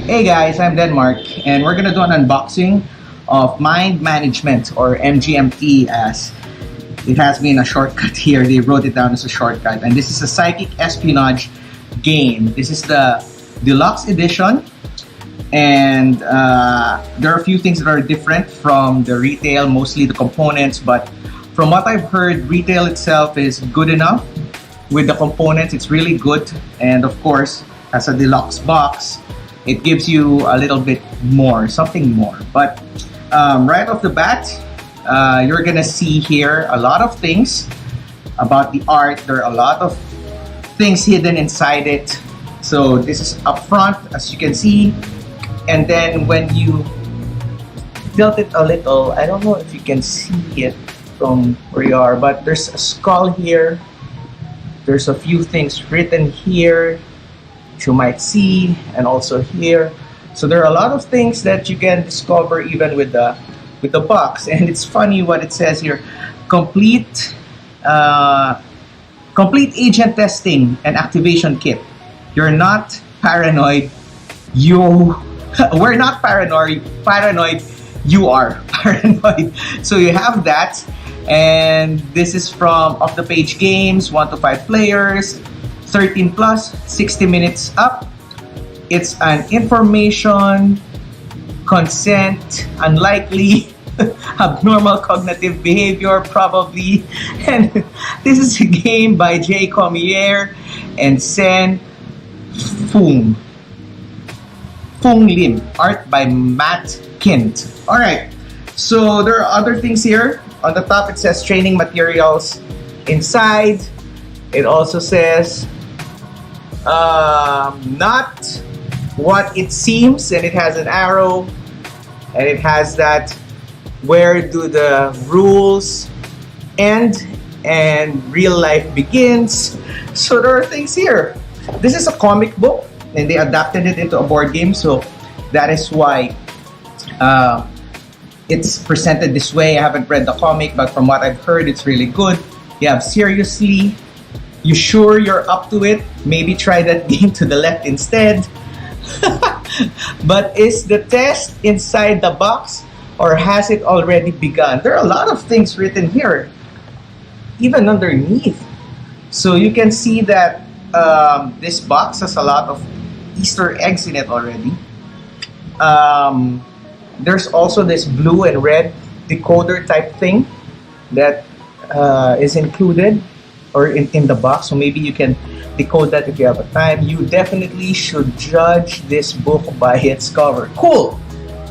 Hey guys, I'm Denmark, and we're gonna do an unboxing of Mind Management, or MGMT, as it has been a shortcut here. They wrote it down as a shortcut, and this is a psychic espionage game. This is the Deluxe edition, and there are a few things that are different from the retail, mostly the components, but from what I've heard, retail itself is good enough. With the components, it's really good, and of course, as a deluxe box, it gives you a little bit more, something more. But right off the bat, you're gonna see here a lot of things about the art. There are a lot of things hidden inside it. So this is up front, as you can see, and then when you tilt it a little, I don't know if you can see it from where you are, but there's a skull here. There's a few things written here you might see, and also here. So there are a lot of things that you can discover even with the box. And it's funny what it says here: complete agent testing and activation kit. You're not paranoid. We're not paranoid. You are paranoid. So you have that. And this is from off the page games, 1 to 5 players, 13 plus, 60 minutes up. It's an information, consent, unlikely, abnormal cognitive behavior, probably. And this is a game by J. Comier and Sen Fung Lim. Art by Matt Kint. Alright, so there are other things here. On the top, it says training materials. Inside, it also says not what it seems, and it has an arrow, and it has that where do the rules end and real life begins. So there are things here. This is a comic book, and they adapted it into a board game, so that is why it's presented this way. I haven't read the comic, but from what I've heard, it's really good. You have seriously. You sure you're up to it? Maybe try that game to the left instead. But is the test inside the box, or has it already begun? There are a lot of things written here, even underneath. So you can see that this box has a lot of Easter eggs in it already. There's also this blue and red decoder type thing that is included or in the box, so maybe you can decode that if you have a time. You definitely should judge this book by its cover. Cool.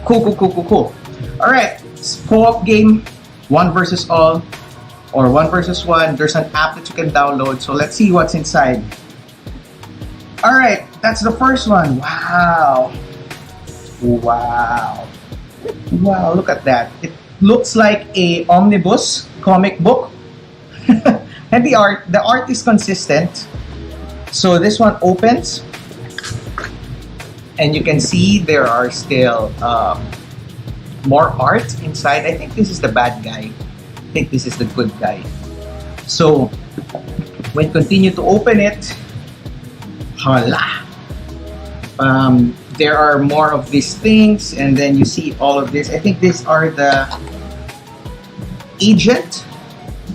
All right, co-op game, 1 versus all, or 1 versus 1. There's an app that you can download, so let's see what's inside. All right, that's the first one. Wow, look at that. It looks like a omnibus comic book. And the art is consistent. So this one opens, and you can see there are still more art inside. I think this is the bad guy. I think this is the good guy. So when you continue to open it, voila. There are more of these things, and then you see all of this. I think these are the agent.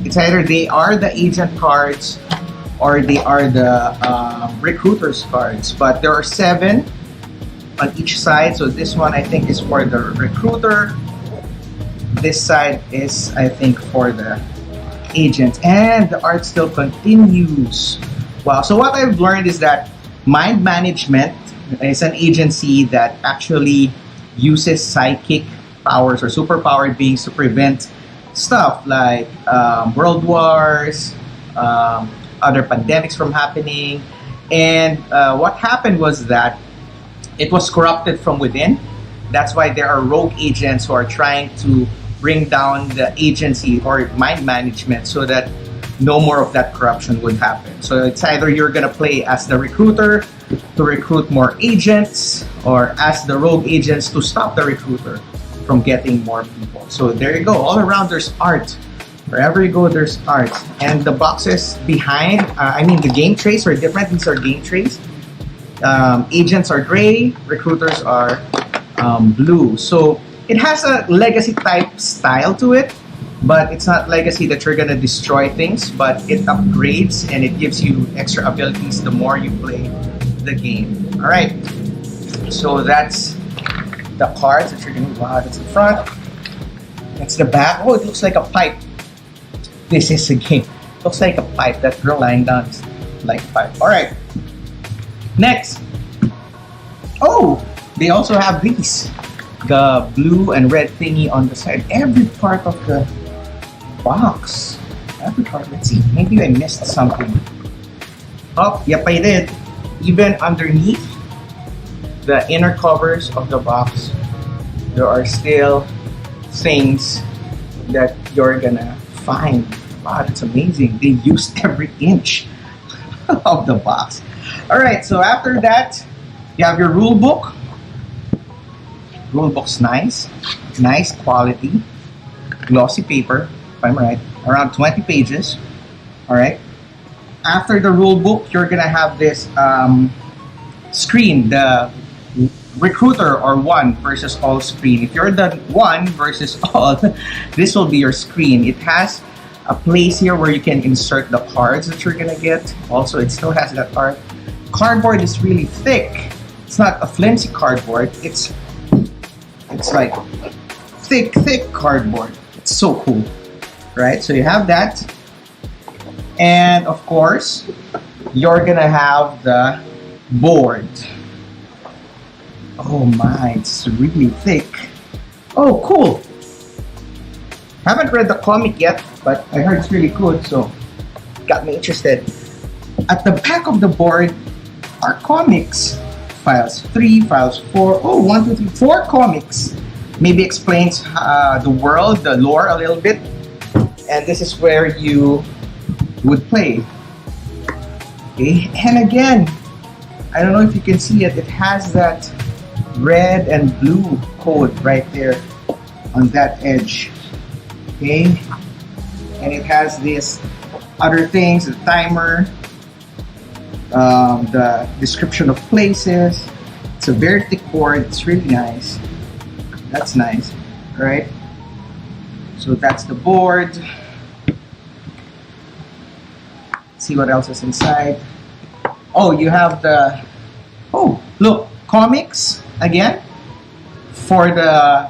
It's either they are the agent cards or they are the recruiters cards. But there are 7 on each side. So this one I think is for the recruiter. This side is, I think, for the agent. And the art still continues. Wow. So what I've learned is that Mind Management is an agency that actually uses psychic powers or superpowered beings to prevent stuff like world wars, other pandemics from happening. And what happened was that it was corrupted from within. That's why there are rogue agents who are trying to bring down the agency or Mind Management so that no more of that corruption would happen. So it's either you're gonna play as the recruiter to recruit more agents, or as the rogue agents to stop the recruiter from getting more people. So there you go. All around there's art. Wherever you go, there's art. And the boxes behind, the game trays are different. These are game trays. Agents are gray, recruiters are blue. So it has a legacy type style to it, but it's not legacy that you're gonna destroy things, but it upgrades and it gives you extra abilities the more you play the game. All right, so that's the cards that you're gonna, wow, that's the front, that's the back. Oh, it looks like a pipe. This is a game. Looks like a pipe. That girl lying down is like a pipe. All right, next. Oh, they also have these, the blue and red thingy on the side. Every part of the box, every part. Let's see, maybe I missed something. Oh, yep, I did. Even underneath the inner covers of the box, there are still things that you're gonna find. Wow, that's amazing. They used every inch of the box. All right, so after that, you have your rule book. Rule book's nice quality, glossy paper, if I'm right, around 20 pages. All right. After the rule book, you're gonna have this screen, the recruiter or one versus all screen. If you're the one versus all, this will be your screen. It has a place here where you can insert the cards that you're gonna get. Also, it still has that art. Cardboard is really thick. It's not a flimsy cardboard. It's like thick cardboard. It's so cool, right? So you have that, and of course, you're gonna have the board. Oh my, it's really thick. Oh, cool. Haven't read the comic yet, but I heard it's really good, so got me interested. At the back of the board are comics. Files 3, files 4. Oh, 1, 2, 3, 4 comics. Maybe explains the world, the lore a little bit. And this is where you would play. Okay, and again, I don't know if you can see it. It has that red and blue code right there on that edge. Okay, and it has this other things, the timer, the description of places. It's a very thick board. It's really nice. That's nice. All right, so that's the board. See what else is inside. Oh, you have the, oh, look, comics again for the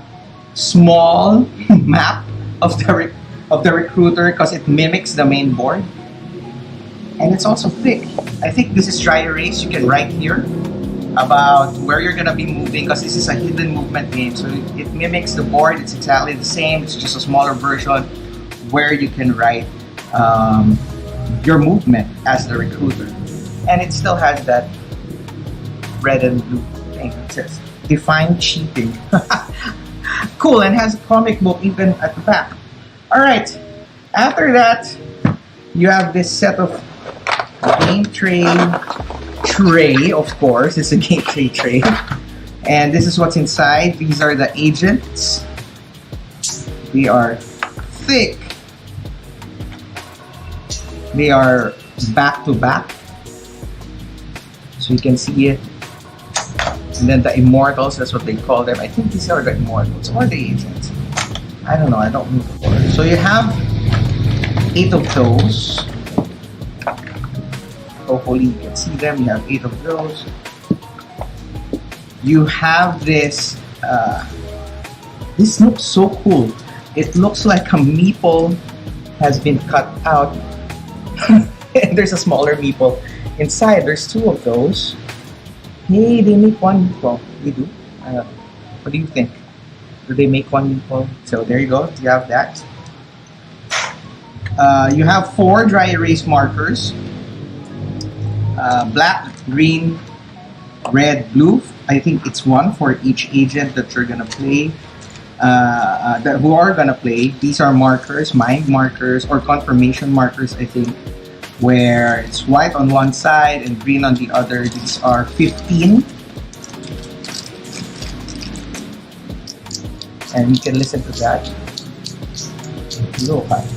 small map of the recruiter, because it mimics the main board. And it's also thick. I think this is dry erase. You can write here about where you're gonna be moving, because this is a hidden movement game. So it mimics the board. It's exactly the same. It's just a smaller version where you can write your movement as the recruiter. And it still has that red and blue thing. It says define cheating. Cool, and has a comic book even at the back. All right, after that, you have this set of game tray, of course. It's a game tray. And this is what's inside. These are the agents. They are thick. They are back to back. So you can see it. And then the immortals, that's what they call them. I think these are the immortals or the agents. I don't know, I don't know the order. So you have 8 of those. Hopefully you can see them. You have 8 of those. You have this, this looks so cool. It looks like a meeple has been cut out. And there's a smaller meeple inside. There's 2 of those. Hey, they make one meatball. They do. What do you think? Do they make one meatball? So there you go. You have that. You have 4 dry erase markers. Black, green, red, blue. I think it's 1 for each agent that you're gonna play. Who are gonna play. These are markers, mind markers, or confirmation markers, I think, where it's white on one side and green on the other. These are 15. And you can listen to that. Low high.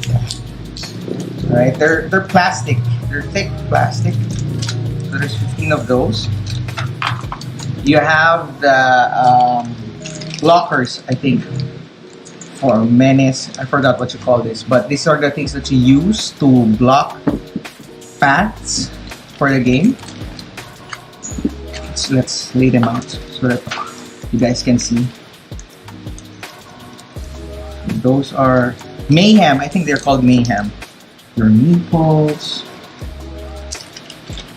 Alright, they're plastic. They're thick plastic. So there's 15 of those. You have the lockers, I think, for menace. I forgot what you call this, but these are the things that you use to block paths for the game. So let's lay them out so that you guys can see. Those are Mayhem. I think they're called Mayhem. Your meeples,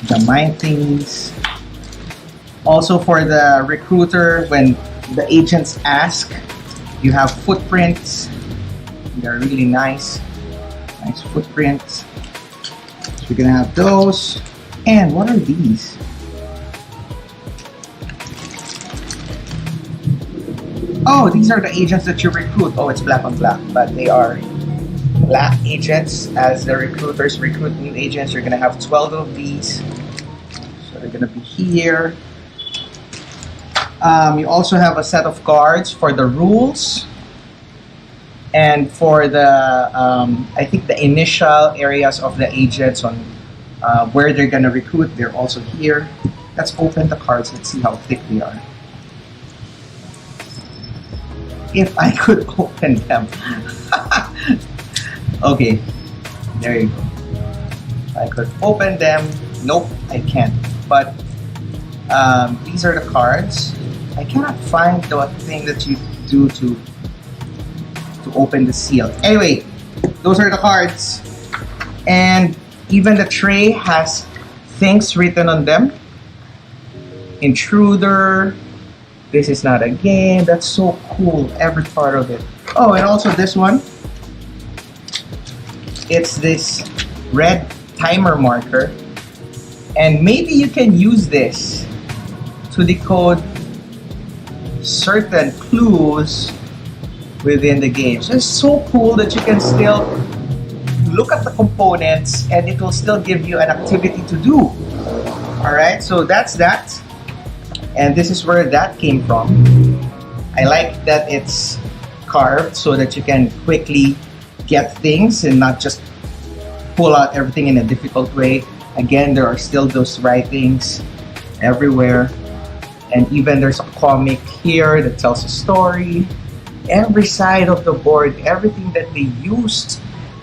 the mine things. Also for the recruiter, when the agents ask, you have footprints. They're really nice. Nice footprints. So you're gonna have those. And what are these? Oh, these are the agents that you recruit. Oh, it's black on black, but they are black agents. As the recruiters recruit new agents, you're gonna have 12 of these. So they're gonna be here. You also have a set of cards for the rules and for the I think the initial areas of the agents on where they're gonna recruit. They're also here. Let's open the cards. Let's see how thick they are. If I could open them. Okay, there you go. I could open them. Nope, I can't. But these are the cards. I cannot find the thing that you do to open the seal. Anyway, those are the cards. And even the tray has things written on them. Intruder. This is not a game. That's so cool. Every part of it. Oh, and also this one. It's this red timer marker. And maybe you can use this to decode certain clues within the game. So it's so cool that you can still look at the components and it will still give you an activity to do. Alright, so that's that. And this is where that came from. I like that it's carved so that you can quickly get things and not just pull out everything in a difficult way. Again, there are still those writings everywhere. And even there's a comic here that tells a story. Every side of the board, everything that they used,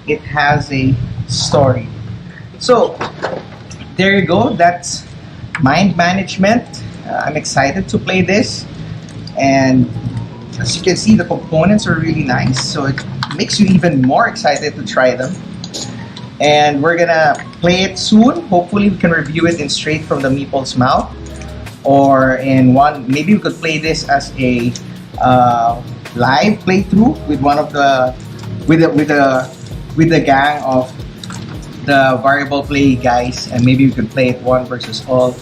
it has a story. So, there you go. That's mind management. I'm excited to play this. And as you can see, the components are really nice. So it makes you even more excited to try them. And we're gonna play it soon. Hopefully we can review it in straight from the meeple's mouth. Or in one, maybe we could play this as a live playthrough with one of the with the gang of the variable play guys, and maybe we could play it one versus all.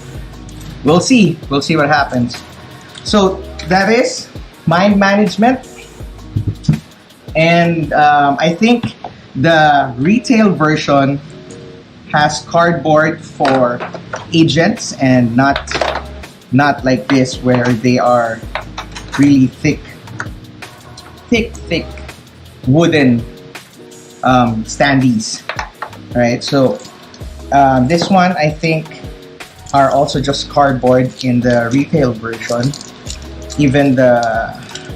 We'll see what happens. So that is mind management, and I think the retail version has cardboard for agents and not like this where they are really thick wooden standees, right? So this one I think are also just cardboard in the retail version. Even the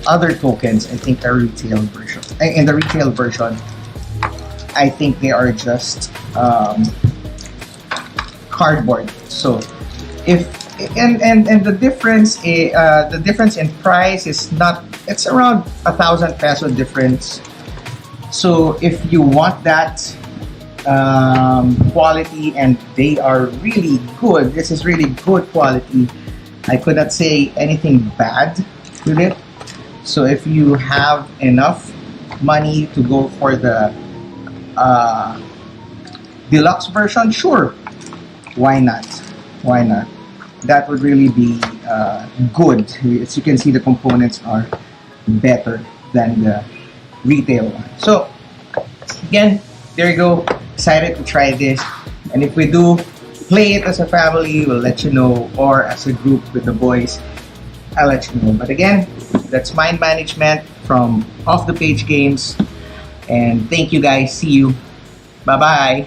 other tokens I think are retail version. In the retail version, I think they are just cardboard. So if and the difference in price is not, it's around 1,000 peso difference. So if you want that quality, and they are really good, this is really good quality. I could not say anything bad with it. So if you have enough money to go for the deluxe version, sure, why not? That would really be good. As you can see, the components are better than the retail one. So again, there you go. Excited to try this, and if we do play it as a family, we'll let you know, or as a group with the boys, I'll let you know. But again, that's mind management from Off the Page Games, and thank you guys. See you. Bye bye.